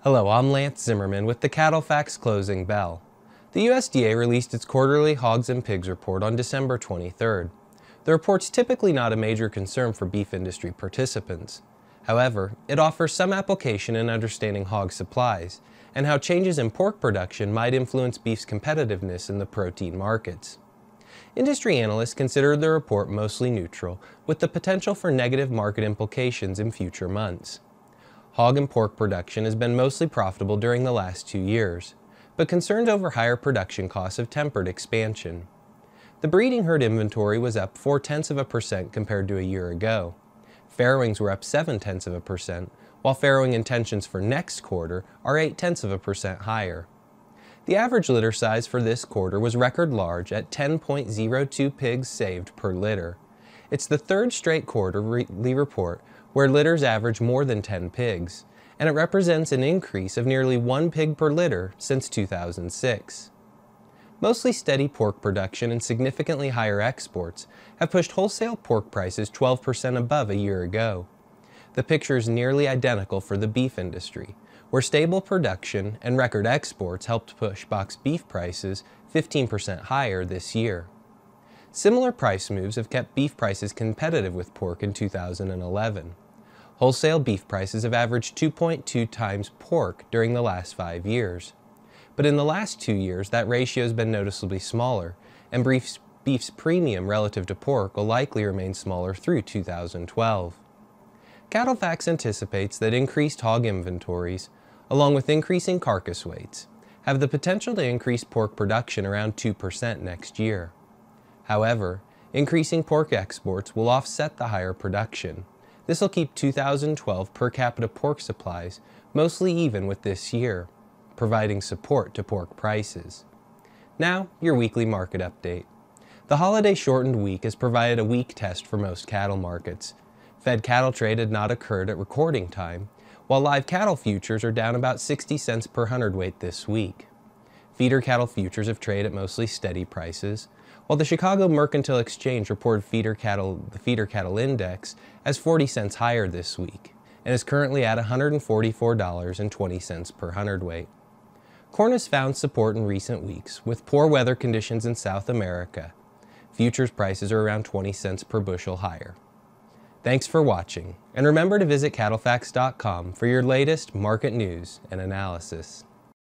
Hello, I'm Lance Zimmerman with the Cattle Facts Closing Bell. The USDA released its quarterly Hogs and Pigs report on December 23rd. The report's typically not a major concern for beef industry participants. However, it offers some application in understanding hog supplies and how changes in pork production might influence beef's competitiveness in the protein markets. Industry analysts considered the report mostly neutral, with the potential for negative market implications in future months. Hog and pork production has been mostly profitable during the last 2 years, but concerns over higher production costs have tempered expansion. The breeding herd inventory was up 0.4% compared to a year ago. Farrowings were up 0.7%, while farrowing intentions for next quarter are 0.8% higher. The average litter size for this quarter was record large at 10.02 pigs saved per litter. It's the third straight quarterly report where litters average more than 10 pigs, and it represents an increase of nearly 1 pig per litter since 2006. Mostly steady pork production and significantly higher exports have pushed wholesale pork prices 12% above a year ago. The picture is nearly identical for the beef industry, where stable production and record exports helped push boxed beef prices 15% higher this year. Similar price moves have kept beef prices competitive with pork in 2011. Wholesale beef prices have averaged 2.2 times pork during the last 5 years. But in the last 2 years, that ratio has been noticeably smaller, and beef's premium relative to pork will likely remain smaller through 2012. Cattle Facts anticipates that increased hog inventories, along with increasing carcass weights, have the potential to increase pork production around 2% next year. However, increasing pork exports will offset the higher production. This will keep 2012 per capita pork supplies mostly even with this year, providing support to pork prices. Now, your weekly market update. The holiday shortened week has provided a weak test for most cattle markets. Fed cattle trade had not occurred at recording time, while live cattle futures are down about 60 cents per hundredweight this week. Feeder cattle futures have traded at mostly steady prices, while the Chicago Mercantile Exchange reported the feeder cattle index as 40 cents higher this week, and is currently at $144.20 per hundredweight. Corn has found support in recent weeks, with poor weather conditions in South America. Futures prices are around 20 cents per bushel higher. Thanks for watching, and remember to visit cattlefacts.com for your latest market news and analysis.